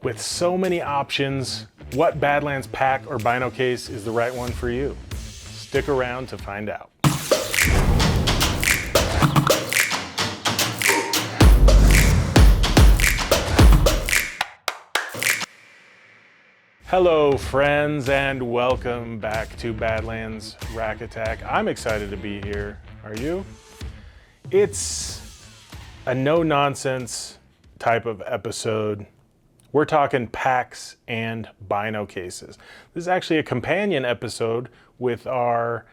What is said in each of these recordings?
With so many options, what Badlands pack or bino case is the right one for you? Stick around to find out. Hello friends, and welcome back to Badlands Rack Attack. I'm excited to be here. Are you? It's a no-nonsense type of episode. We're talking packs and bino cases. This is actually a companion episode with our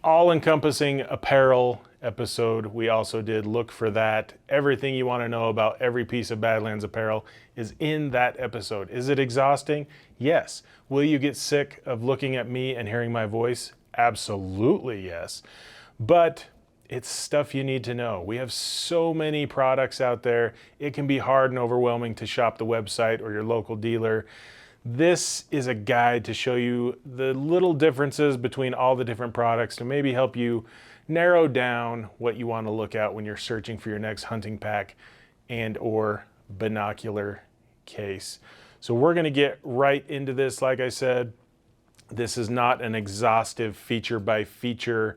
all-encompassing apparel episode. We also did look for that. Everything you want to know about every piece of Badlands apparel is in that episode. Is it exhausting? Yes. Will you get sick of looking at me and hearing my voice? Absolutely yes. But it's stuff you need to know. We have so many products out there. It can be hard and overwhelming to shop the website or your local dealer. This is a guide to show you the little differences between all the different products to maybe help you narrow down what you want to look at when you're searching for your next hunting pack and or binocular case. So we're going to get right into this. Like I said, this is not an exhaustive feature by feature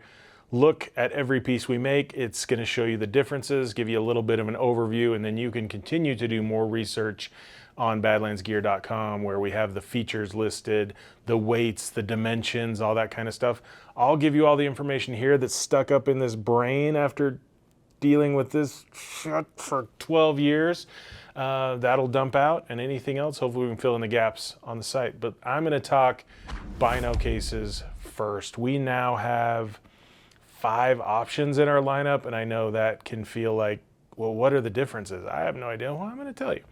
look at every piece we make. It's going to show you the differences, give you a little bit of an overview, and then you can continue to do more research on badlandsgear.com where we have the features listed, the weights, the dimensions, all that kind of stuff. I'll give you all the information here that's stuck up in this brain after dealing with this shit for 12 years. That'll dump out, and anything else, hopefully we can fill in the gaps on the site. But I'm going to talk bino cases first. We now have 5 options in our lineup, and I know that can feel like, well, what are the differences? I have no idea. Well, I'm going to tell you.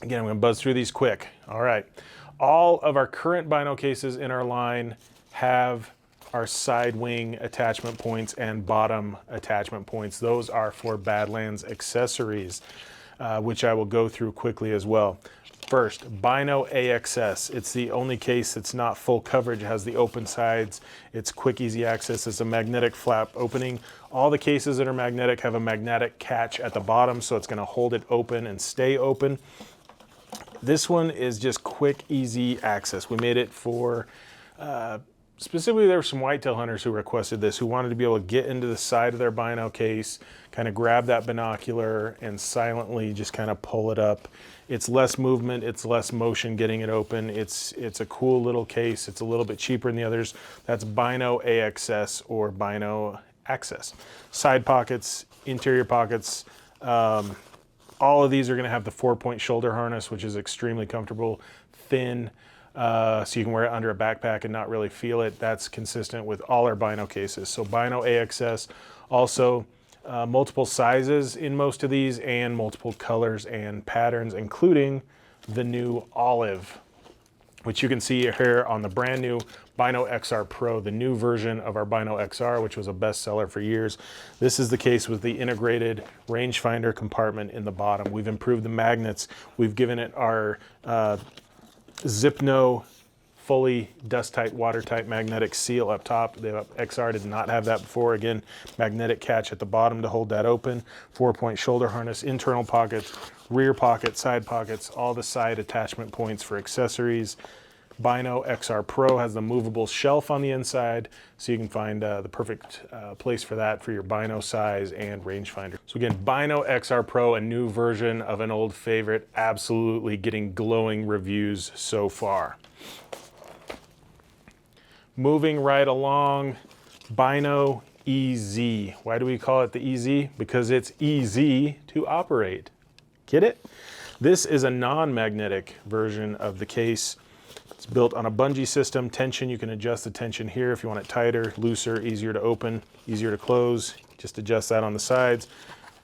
Again, I'm going to buzz through these quick. All right. All of our current bino cases in our line have our side wing attachment points and bottom attachment points. Those are for Badlands accessories, which I will go through quickly as well. First, Bino AXS. It's the only case that's not full coverage. It has the open sides. It's quick, easy access. It's a magnetic flap opening. All the cases that are magnetic have a magnetic catch at the bottom, so it's going to hold it open and stay open. This one is just quick, easy access. We made it for, specifically there were some whitetail hunters who requested this, who wanted to be able to get into the side of their bino case, kind of grab that binocular and silently just kind of pull it up. It's less movement, it's less motion getting it open. It's a cool little case. It's a little bit cheaper than the others. That's Bino AXS or Bino Access. Side pockets, interior pockets, all of these are going to have the 4-point shoulder harness, which is extremely comfortable, thin, so you can wear it under a backpack and not really feel it. That's consistent with all our bino cases. So Bino AXS, also multiple sizes in most of these and multiple colors and patterns, including the new olive, which you can see here on the brand new Bino XR Pro, the new version of our Bino XR, which was a bestseller for years. This is the case with the integrated rangefinder compartment in the bottom. We've improved the magnets. We've given it our Zipno fully dust-tight, watertight magnetic seal up top. The XR did not have that before. Again, magnetic catch at the bottom to hold that open. 4-point shoulder harness, internal pockets, rear pockets, side pockets, all the side attachment points for accessories. Bino XR Pro has the movable shelf on the inside, so you can find the perfect place for that for your bino size and rangefinder. So again, Bino XR Pro, a new version of an old favorite, absolutely getting glowing reviews so far. Moving right along, Bino EZ. Why do we call it the EZ? Because it's easy to operate. Get it? This is a non-magnetic version of the case. It's built on a bungee system. Tension, you can adjust the tension here if you want it tighter, looser, easier to open, easier to close. Just adjust that on the sides.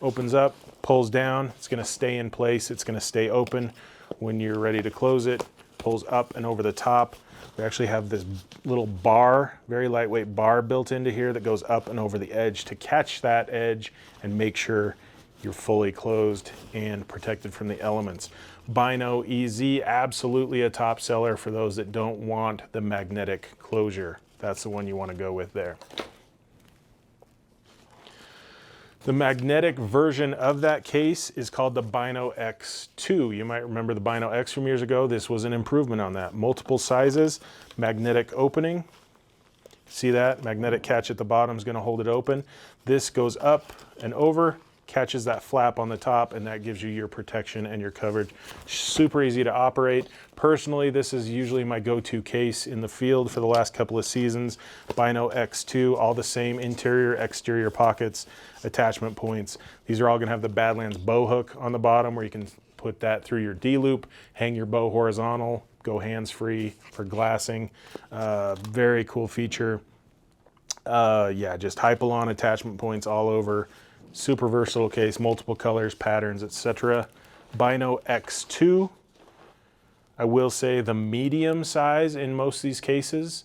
Opens up, pulls down. It's going to stay in place. It's going to stay open. When you're ready to close it, pulls up and over the top. We actually have this little bar, very lightweight bar built into here that goes up and over the edge to catch that edge and make sure you're fully closed and protected from the elements. Bino EZ, absolutely a top seller for those that don't want the magnetic closure. That's the one you want to go with there. The magnetic version of that case is called the Bino X2. You might remember the Bino X from years ago. This was an improvement on that. Multiple sizes, magnetic opening. See that? Magnetic catch at the bottom is going to hold it open. This goes up and over, catches that flap on the top, and that gives you your protection and your coverage. Super easy to operate. Personally, this is usually my go-to case in the field for the last couple of seasons. Bino X2, all the same interior, exterior pockets, attachment points. These are all gonna have the Badlands bow hook on the bottom where you can put that through your D-loop, hang your bow horizontal, go hands-free for glassing. Very cool feature. Yeah, just Hypalon attachment points all over. Super versatile case, multiple colors, patterns, etc. Bino X2. I will say the medium size in most of these cases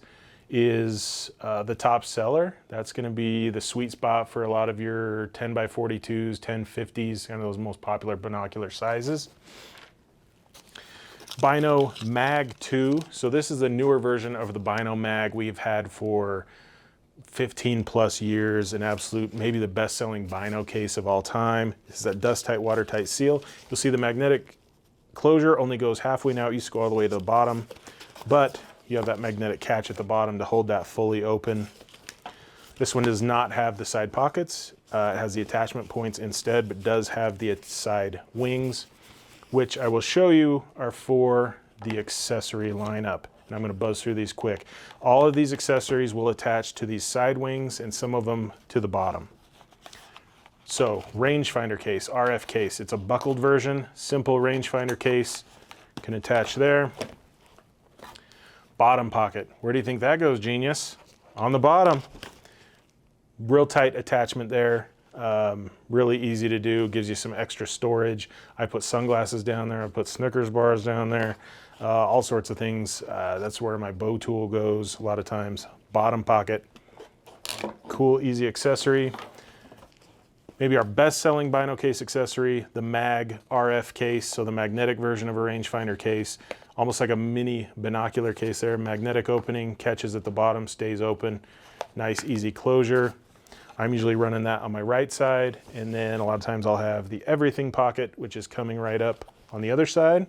is the top seller. That's going to be the sweet spot for a lot of your 10x42s, 1050s, kind of those most popular binocular sizes. Bino Mag 2. So this is the newer version of the Bino Mag we've had for 15 plus years, an absolute, maybe the best selling Bino case of all time. This is that dust tight, watertight seal. You'll see the magnetic closure only goes halfway now. It used to go all the way to the bottom, but you have that magnetic catch at the bottom to hold that fully open. This one does not have the side pockets. It has the attachment points instead, but does have the side wings, which I will show you are for the accessory lineup. And I'm going to buzz through these quick. All of these accessories will attach to these side wings and some of them to the bottom. So rangefinder case, RF case. It's a buckled version, simple rangefinder case. Can attach there. Bottom pocket. Where do you think that goes, genius? On the bottom. Real tight attachment there. Really easy to do, gives you some extra storage. I put sunglasses down there, I put Snickers bars down there, all sorts of things. That's where my bow tool goes a lot of times. Bottom pocket, cool, easy accessory. Maybe our best selling Bino case accessory, the Mag RF case, so the magnetic version of a rangefinder case, almost like a mini binocular case there. Magnetic opening, catches at the bottom, stays open. Nice, easy closure. I'm usually running that on my right side, and then a lot of times I'll have the everything pocket, which is coming right up on the other side.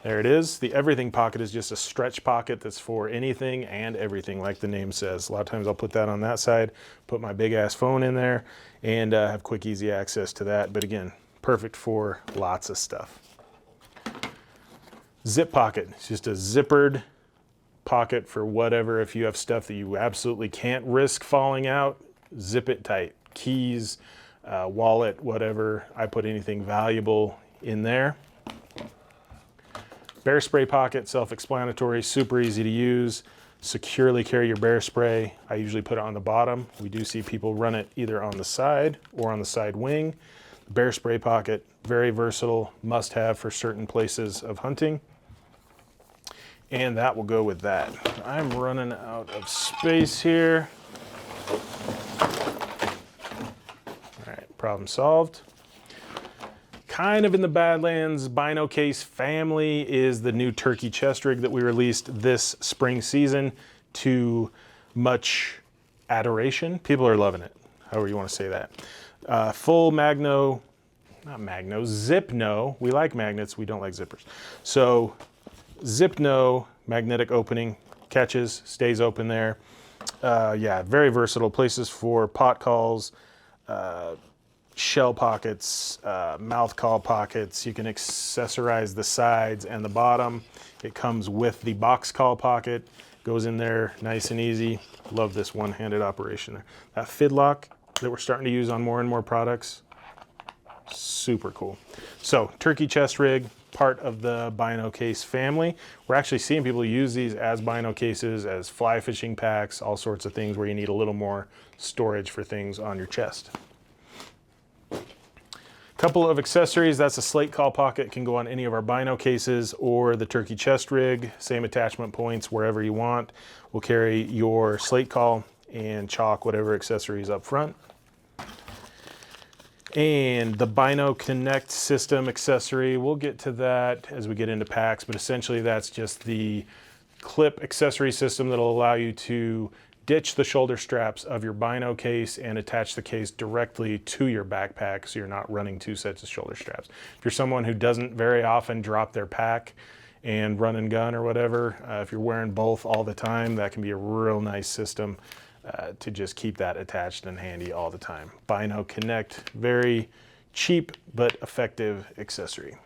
There it is. The everything pocket is just a stretch pocket that's for anything and everything, like the name says. A lot of times I'll put that on that side, put my big ass phone in there, and have quick, easy access to that. But again, perfect for lots of stuff. Zip pocket. It's just a zippered pocket for whatever. If you have stuff that you absolutely can't risk falling out, zip it tight. Keys, wallet, whatever. I put anything valuable in there. Bear spray pocket, self-explanatory, super easy to use. Securely carry your bear spray. I usually put it on the bottom. We do see people run it either on the side or on the side wing. Bear spray pocket, very versatile, must have for certain places of hunting. And that will go with that. I'm running out of space here. All right, problem solved. Kind of in the Badlands Bino case family is the new turkey chest rig that we released this spring season to much adoration. People are loving it, however you want to say that. Full Magno, not Magno, Zipno. We like magnets, we don't like zippers. So Zipno magnetic opening, catches, stays open there. Yeah, very versatile. Places for pot calls, shell pockets, mouth call pockets. You can accessorize the sides and the bottom. It comes with the box call pocket. Goes in there nice and easy. Love this one-handed operation there. That fidlock that we're starting to use on more and more products, super cool. So turkey chest rig, part of the Bino case family. We're actually seeing people use these as Bino cases, as fly fishing packs, all sorts of things where you need a little more storage for things on your chest. Couple of accessories. That's a slate call pocket, can go on any of our Bino cases or the turkey chest rig. Same attachment points wherever you want. We'll carry your slate call and chalk, whatever accessories up front. And the Bino Connect system accessory, we'll get to that as we get into packs, but essentially that's just the clip accessory system that'll allow you to ditch the shoulder straps of your bino case and attach the case directly to your backpack so you're not running 2 sets of shoulder straps. If you're someone who doesn't very often drop their pack and run and gun or whatever, if you're wearing both all the time, that can be a real nice system to just keep that attached and handy all the time. Bino Connect, very cheap but effective accessory.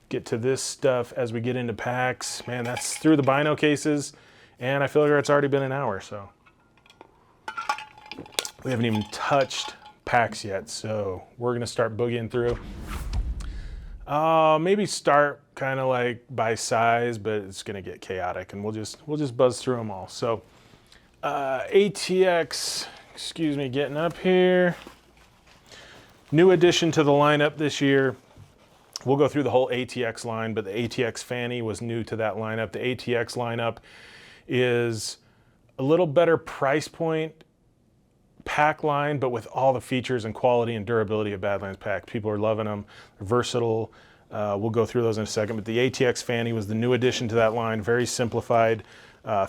Get to this stuff as we get into packs. Man, that's through the bino cases, and I feel like it's already been an hour, so. We haven't even touched packs yet, so we're gonna start boogieing through. Maybe start kind of like by size, but it's gonna get chaotic, and we'll just buzz through them all. So ATX, excuse me, getting up here. New addition to the lineup this year. We'll go through the whole ATX line, but the ATX Fanny was new to that lineup. The ATX lineup is a little better price point pack line, but with all the features and quality and durability of Badlands packs. People are loving them. They're versatile. We'll go through those in a second, but the ATX Fanny was the new addition to that line. Very simplified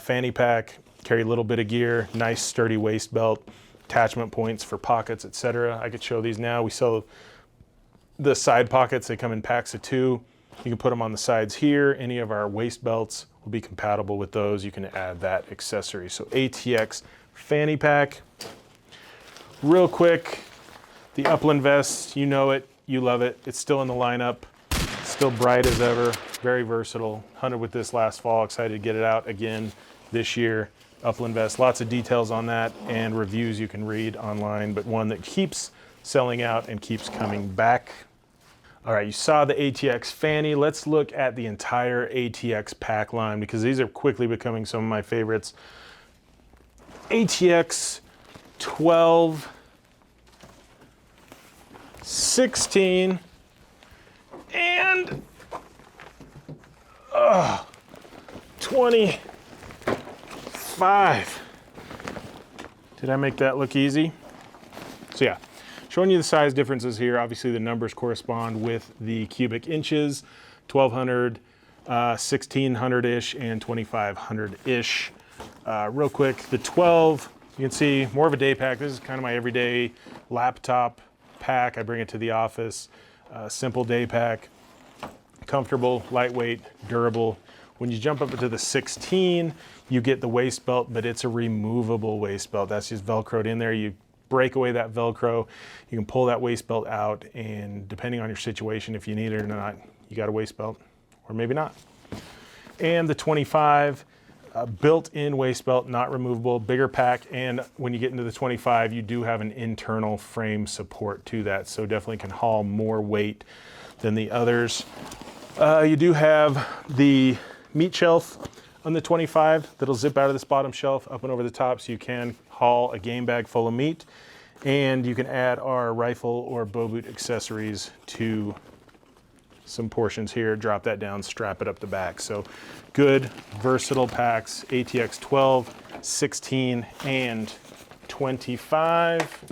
fanny pack, carry a little bit of gear, nice sturdy waist belt, attachment points for pockets, etc. I could show these now. We sell the side pockets. They come in packs of 2. You can put them on the sides here. Any of our waist belts will be compatible with those. You can add that accessory. So ATX fanny pack. Real quick, the Upland vest, you know it, you love it. It's still in the lineup, still bright as ever, very versatile. Hunted with this last fall, excited to get it out again this year. Upland vest, lots of details on that and reviews you can read online, but one that keeps selling out and keeps coming back. All right, you saw the ATX fanny. Let's look at the entire ATX pack line because these are quickly becoming some of my favorites. ATX 12, 16, and 25. Did I make that look easy? So yeah, showing you the size differences here. Obviously the numbers correspond with the cubic inches, 1200, 1600-ish, and 2500-ish. Real quick, the 12, you can see more of a day pack. This is kind of my everyday laptop pack. I bring it to the office. Simple day pack, comfortable, lightweight, durable. When you jump up into the 16, you get the waist belt, but it's a removable waist belt. That's just Velcroed in there. You break away that Velcro, you can pull that waist belt out, and depending on your situation, if you need it or not, you got a waist belt, or maybe not. And the 25, built-in waist belt, not removable, bigger pack, and when you get into the 25, you do have an internal frame support to that, so definitely can haul more weight than the others. You do have the meat shelf on the 25 that'll zip out of this bottom shelf up and over the top, so you can haul a game bag full of meat, and you can add our rifle or bow boot accessories to some portions here, drop that down, strap it up the back. So good, versatile packs, ATX 12, 16, and 25.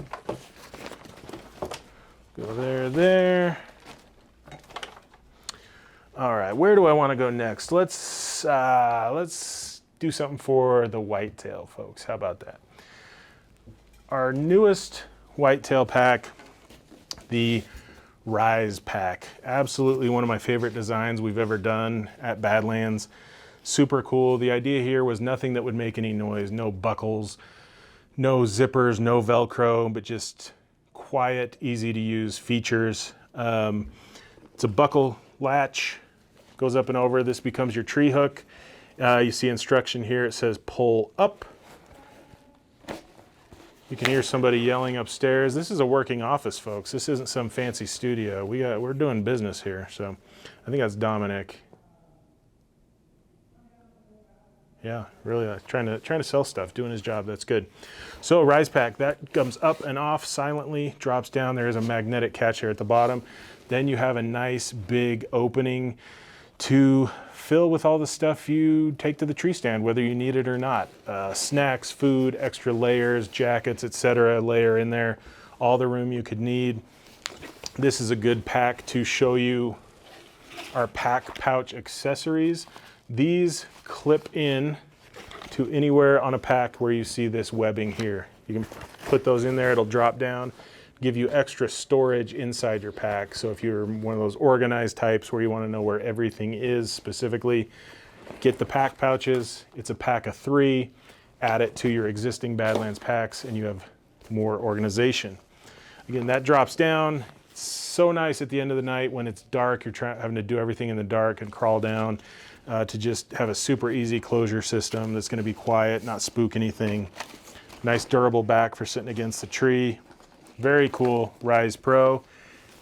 Go there. All right, where do I want to go next? Let's do something for the whitetail folks. How about that? Our newest whitetail pack, the Rise pack. Absolutely one of my favorite designs we've ever done at Badlands. Super cool. The idea here was nothing that would make any noise. No buckles, no zippers, no Velcro, but just quiet, easy to use features. It's a buckle latch, goes up and over. This becomes your tree hook. You see instruction here. It says pull up. You can hear somebody yelling upstairs. This is a working office, folks. This isn't some fancy studio. We're doing business here. So I think that's Dominic. Yeah, really trying to sell stuff, doing his job. That's good. So Rise pack, that comes up and off silently, drops down. There is a magnetic catch here at the bottom. Then you have a nice big opening to fill with all the stuff you take to the tree stand, whether you need it or not. Snacks, food, extra layers, jackets, etc. Layer in there, all the room you could need. This is a good pack to show you our pack pouch accessories. These clip in to anywhere on a pack where you see this webbing here. You can put those in there, it'll drop down, give you extra storage inside your pack. So if you're one of those organized types where you want to know where everything is specifically, get the pack pouches. It's a pack of 3. Add it to your existing Badlands packs and you have more organization. Again, that drops down. It's so nice at the end of the night when it's dark, you're having to do everything in the dark and crawl down, to just have a super easy closure system that's going to be quiet, not spook anything. Nice durable back for sitting against the tree. Very cool Rise Pro.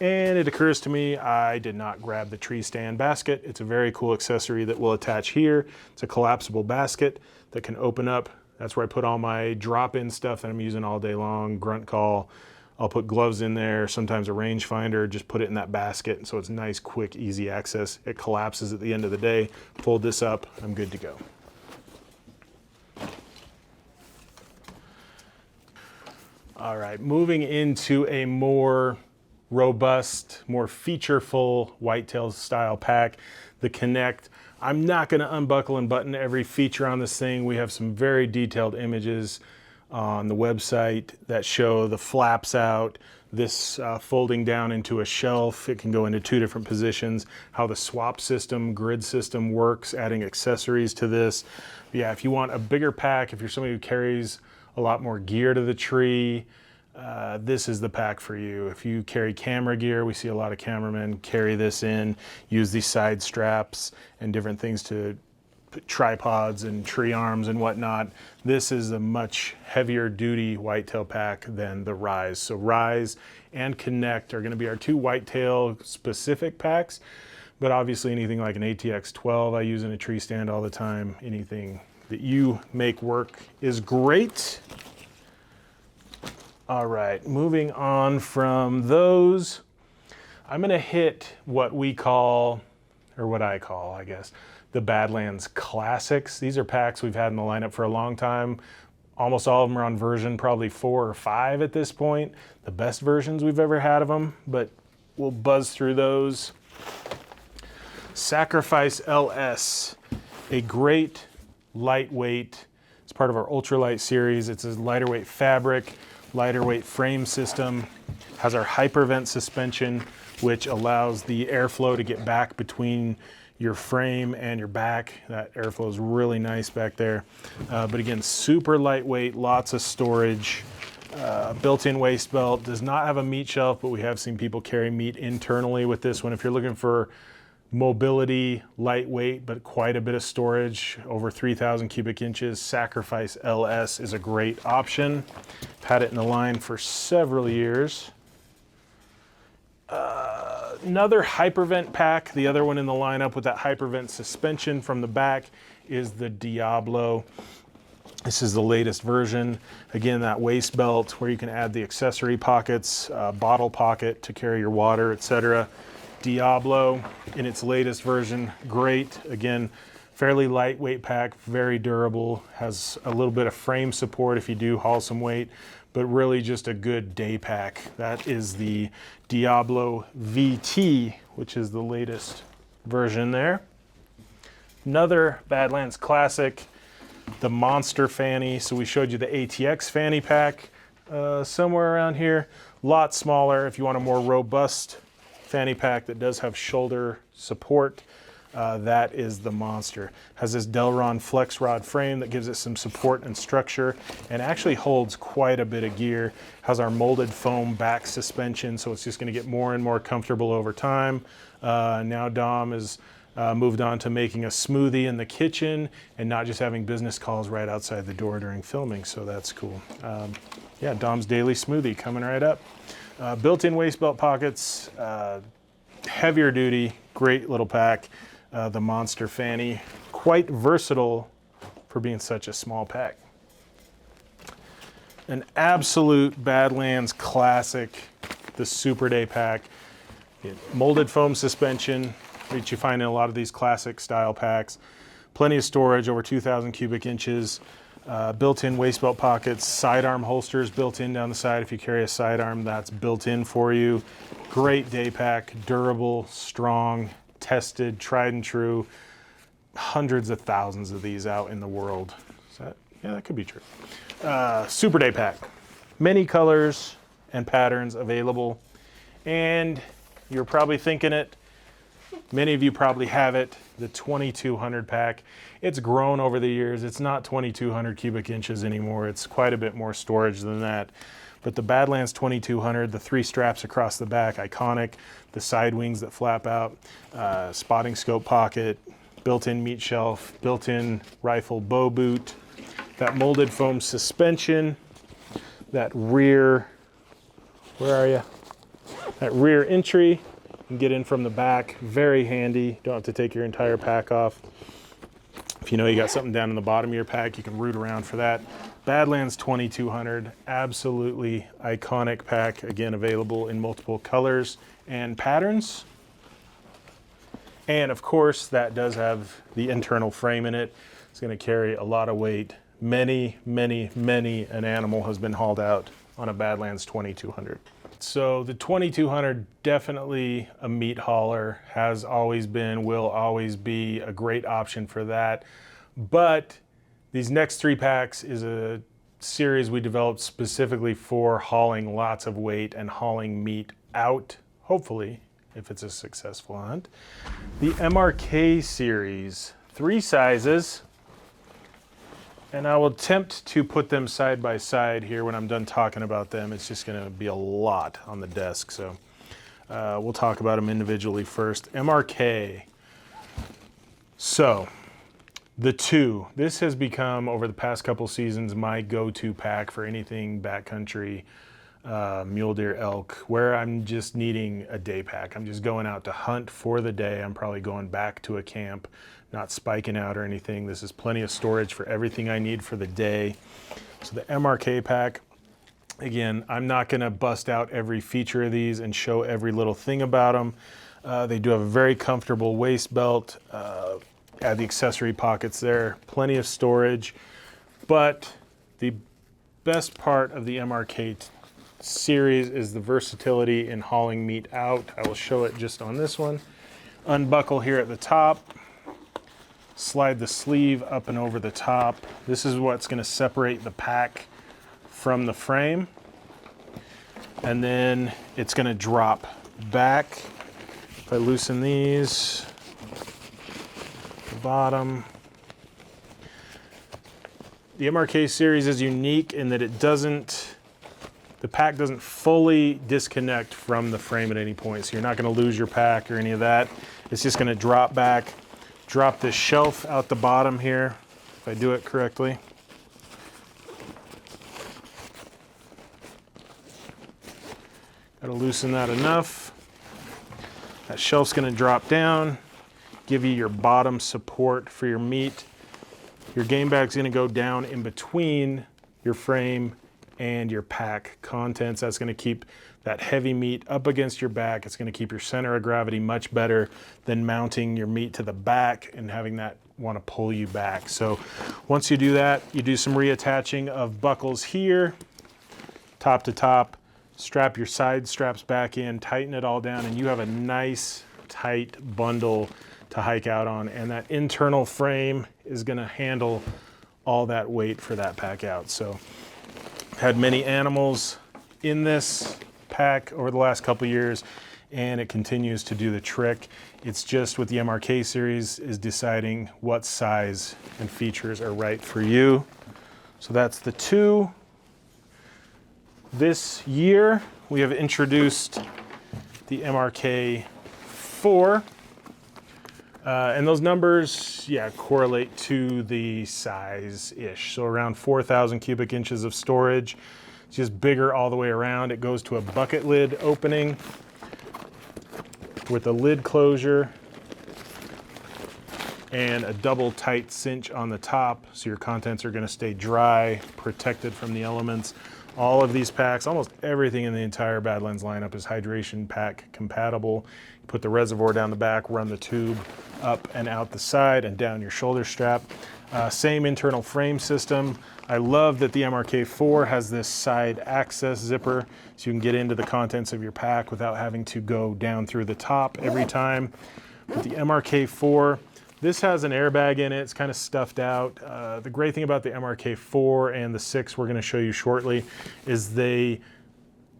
And it occurs to me, I did not grab the tree stand basket. It's a very cool accessory that will attach here. It's a collapsible basket that can open up. That's where I put all my drop-in stuff that I'm using all day long, grunt call. I'll put gloves in there, sometimes a rangefinder, just put it in that basket. So it's nice, quick, easy access. It collapses at the end of the day. Fold this up, I'm good to go. All right, moving into a more robust, more featureful Whitetail style pack, the Connect. I'm not gonna unbuckle and button every feature on this thing. We have some very detailed images on the website that show the flaps out, this folding down into a shelf. It can go into 2 different positions, how the swap system, grid system works, adding accessories to this. Yeah, if you want a bigger pack, if you're somebody who carries a lot more gear to the tree, this is the pack for you. If you carry camera gear, we see a lot of cameramen carry this in, use these side straps and different things to put tripods and tree arms and whatnot. This is a much heavier duty Whitetail pack than the Rise. So Rise and Connect are gonna be our 2 Whitetail specific packs, but obviously anything like an ATX 12 I use in a tree stand all the time. Anything that you make work is great. All right, moving on from those, I'm gonna hit what we call, or what I call, I guess, the Badlands Classics. These are packs we've had in the lineup for a long time. Almost all of them are on version probably 4 or 5 at this point. The best versions we've ever had of them, but we'll buzz through those. Sacrifice LS, a great lightweight. It's part of our ultralight series. It's a lighter weight fabric, lighter weight frame system. Has our hypervent suspension, which allows the airflow to get back between your frame and your back. That airflow is really nice back there. But again, super lightweight, lots of storage. Built-in waist belt. Does not have a meat shelf, but we have seen people carry meat internally with this one. If you're looking for mobility, lightweight, but quite a bit of storage, over 3,000 cubic inches, Sacrifice LS is a great option. I've had it in the line for several years. Another hypervent pack, the other one in the lineup with that hypervent suspension from the back, is the Diablo. This is the latest version. Again, that waist belt where you can add the accessory pockets, bottle pocket to carry your water, etc. Diablo in its latest version, great. Again, fairly lightweight pack, very durable, has a little bit of frame support if you do haul some weight, but really just a good day pack. That is the Diablo VT, which is the latest version there. Another Badlands Classic, the Monster Fanny. So we showed you the ATX Fanny pack somewhere around here. A lot smaller if you want a more robust fanny pack that does have shoulder support. That is the Monster. Has this Delron flex rod frame that gives it some support and structure and actually holds quite a bit of gear. Has our molded foam back suspension, so it's just going to get more and more comfortable over time. Now Dom has moved on to making a smoothie in the kitchen and not just having business calls right outside the door during filming, so that's cool. Yeah, Dom's Daily Smoothie coming right up. Built-in waist belt pockets, heavier duty, great little pack. The Monster Fanny, quite versatile for being such a small pack. An absolute Badlands classic, the Super Day pack. Molded foam suspension, which you find in a lot of these classic style packs. Plenty of storage, over 2,000 cubic inches. Built-in waist belt pockets, sidearm holsters built in down the side. If you carry a sidearm, that's built in for you. Great day pack, durable, strong, tested, tried and true. Hundreds of thousands of these out in the world. Yeah, that could be true. Super Day Pack. Many colors and patterns available. And you're probably thinking it, many of you probably have it, the 2200 pack. It's grown over the years. It's not 2200 cubic inches anymore. It's quite a bit more storage than that. But the Badlands 2200, the 3 straps across the back, iconic. The side wings that flap out, spotting scope pocket, built-in meat shelf, built-in rifle bow boot, that molded foam suspension, that rear, where are you? That rear entry, you can get in from the back, very handy. Don't have to take your entire pack off. If you know you got something down in the bottom of your pack, you can root around for that. Badlands 2200, absolutely iconic pack, again available in multiple colors and patterns. And of course, that does have the internal frame in it. It's going to carry a lot of weight. Many an animal has been hauled out on a Badlands 2200. So the 2200, definitely a meat hauler, has always been, will always be a great option for that. But these next 3 packs is a series we developed specifically for hauling lots of weight and hauling meat out, hopefully, if it's a successful hunt. The MRK series, 3 sizes, and I will attempt to put them side by side here when I'm done talking about them. It's just gonna be a lot on the desk, so we'll talk about them individually first. MRK. So, the 2. This has become, over the past couple seasons, my go-to pack for anything backcountry, mule deer, elk, where I'm just needing a day pack. I'm just going out to hunt for the day. I'm probably going back to a camp, not spiking out or anything. This is plenty of storage for everything I need for the day. So the MRK pack, again, I'm not gonna bust out every feature of these and show every little thing about them. They do have a very comfortable waist belt, add the accessory pockets there, plenty of storage. But the best part of the MRK series is the versatility in hauling meat out. I will show it just on this one. Unbuckle here at the top, slide the sleeve up and over the top. This is what's going to separate the pack from the frame. And then it's going to drop back. If I loosen these, the bottom. The MRK series is unique in that it doesn't, the pack doesn't fully disconnect from the frame at any point. So you're not going to lose your pack or any of that. It's just going to drop back, drop this shelf out the bottom here, if I do it correctly. Got to loosen that enough. That shelf's going to drop down, give you your bottom support for your meat. Your game bag's going to go down in between your frame and your pack contents. That's going to keep that heavy meat up against your back. It's going to keep your center of gravity much better than mounting your meat to the back and having that want to pull you back. So once you do that, you do some reattaching of buckles here, top to top, strap your side straps back in, tighten it all down, and you have a nice tight bundle to hike out on. And that internal frame is going to handle all that weight for that pack out. So had many animals in this pack over the last couple of years, and it continues to do the trick. It's just with the MRK series is deciding what size and features are right for you. So that's the 2. This year we have introduced the MRK 4. And those numbers, yeah, correlate to the size-ish. So around 4,000 cubic inches of storage. It's just bigger all the way around. It goes to a bucket lid opening with a lid closure and a double tight cinch on the top. So your contents are going to stay dry, protected from the elements. All of these packs, almost everything in the entire Badlands lineup is hydration pack compatible. You put the reservoir down the back, run the tube up and out the side and down your shoulder strap. Same internal frame system. I love that the MRK4 has this side access zipper so you can get into the contents of your pack without having to go down through the top every time. With the MRK4, This has an airbag in it. It's kind of stuffed out. The great thing about the MRK4 and the 6 we're going to show you shortly is they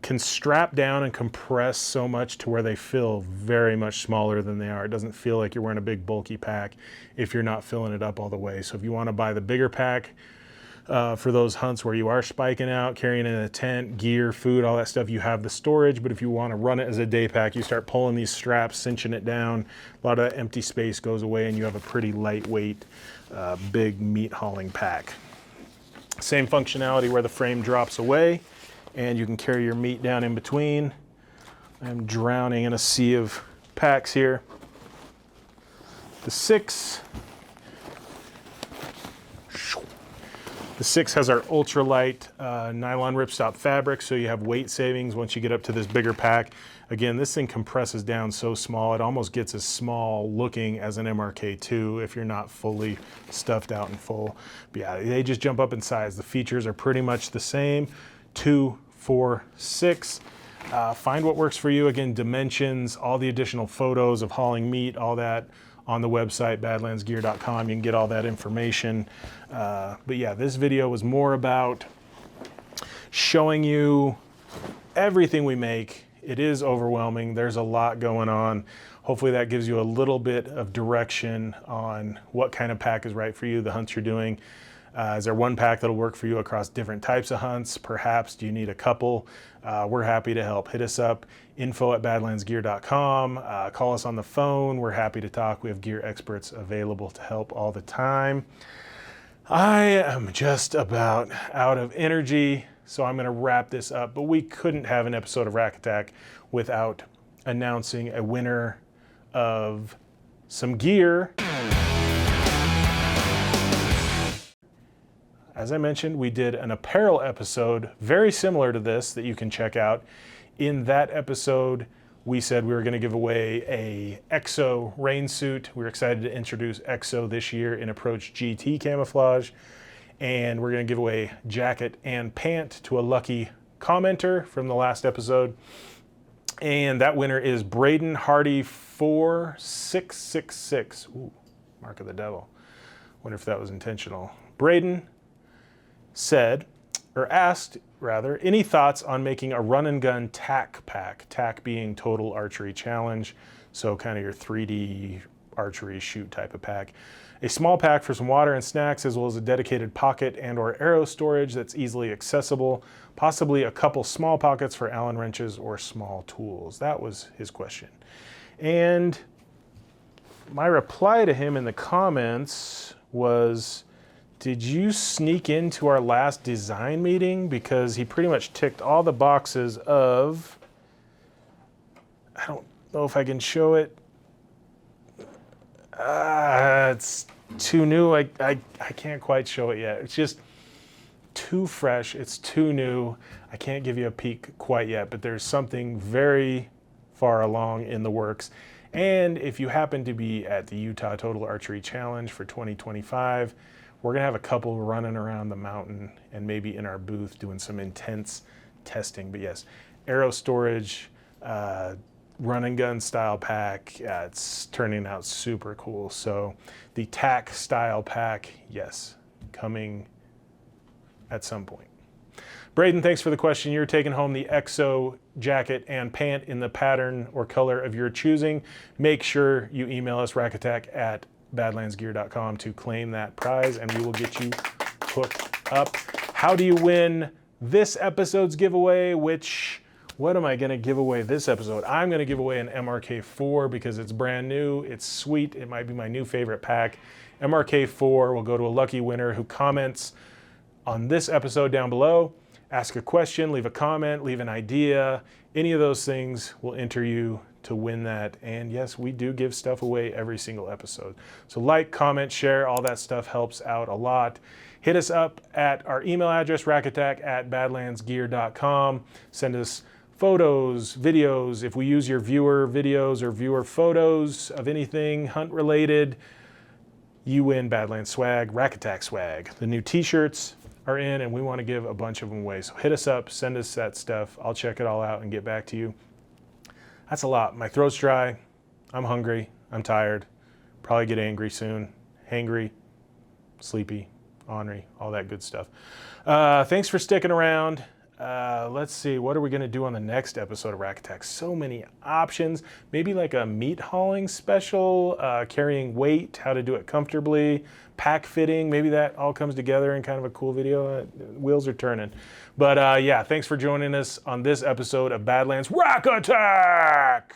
can strap down and compress so much to where they feel very much smaller than they are. It doesn't feel like you're wearing a big bulky pack if you're not filling it up all the way. So if you want to buy the bigger pack for those hunts where you are spiking out, carrying in a tent, gear, food, all that stuff, you have the storage. But if you want to run it as a day pack, you start pulling these straps, cinching it down, a lot of that empty space goes away and you have a pretty lightweight, big meat hauling pack. Same functionality where the frame drops away and you can carry your meat down in between. I'm drowning in a sea of packs here. The 6 has our ultralight nylon ripstop fabric, so you have weight savings once you get up to this bigger pack. Again, this thing compresses down so small, it almost gets as small looking as an MRK2 if you're not fully stuffed out and full. But yeah, they just jump up in size. The features are pretty much the same. 2, 4, 6. Find what works for you. Again, dimensions, all the additional photos of hauling meat, all that on the website, badlandsgear.com. You can get all that information. But yeah, this video was more about showing you everything we make. It is overwhelming. There's a lot going on. Hopefully that gives you a little bit of direction on what kind of pack is right for you, the hunts you're doing. Is there one pack that'll work for you across different types of hunts? Perhaps do you need a couple? We're happy to help. Hit us up, info@badlandsgear.com. Call us on the phone. We're happy to talk. We have gear experts available to help all the time. I am just about out of energy, so I'm going to wrap this up. But we couldn't have an episode of Rack Attack without announcing a winner of some gear. As I mentioned, we did an apparel episode very similar to this that you can check out. In that episode, we said we were going to give away a EXO rain suit. We were excited to introduce EXO this year in Approach GT camouflage. And we're going to give away jacket and pant to a lucky commenter from the last episode. And that winner is Braden Hardy 4666. Ooh, mark of the devil. Wonder if that was intentional. Braden asked, any thoughts on making a run and gun tack pack? Tack being Total Archery Challenge, so kind of your 3D archery shoot type of pack. A small pack for some water and snacks, as well as a dedicated pocket and or arrow storage that's easily accessible. Possibly a couple small pockets for Allen wrenches or small tools. That was his question. And my reply to him in the comments was, did you sneak into our last design meeting? Because he pretty much ticked all the boxes of, I don't know if I can show it. It's too new. I can't quite show it yet. It's just too fresh. It's too new. I can't give you a peek quite yet, but there's something very far along in the works. And if you happen to be at the Utah Total Archery Challenge for 2025, we're gonna have a couple running around the mountain and maybe in our booth doing some intense testing. But yes, arrow storage, run and gun style pack. It's turning out super cool. So the tack style pack, yes, coming at some point. Braden, thanks for the question. You're taking home the EXO jacket and pant in the pattern or color of your choosing. Make sure you email us rackattack@badlandsgear.com to claim that prize, and we will get you hooked up. How do you win this episode's giveaway? What am I going to give away this episode? I'm going to give away an MRK4 because it's brand new. It's sweet. It might be my new favorite pack. MRK4 will go to a lucky winner who comments on this episode down below. Ask a question, leave a comment, leave an idea. Any of those things will enter you to win that. And yes, we do give stuff away every single episode. So like, comment, share, all that stuff helps out a lot. Hit us up at our email address, rackattack@badlandsgear.com. Send us photos, videos. If we use your viewer videos or viewer photos of anything hunt related, you win Badlands swag, Rack Attack swag. The new t-shirts are in and we want to give a bunch of them away. So hit us up, send us that stuff. I'll check it all out and get back to you. That's a lot. My throat's dry. I'm hungry. I'm tired. Probably get angry soon. Hangry, sleepy, ornery, all that good stuff. Thanks for sticking around. Let's see, what are we going to do on the next episode of Rack Attack? So many options. Maybe like a meat hauling special, carrying weight, how to do it comfortably, pack fitting. Maybe that all comes together in kind of a cool video. Wheels are turning. But yeah, thanks for joining us on this episode of Badlands Rack Attack!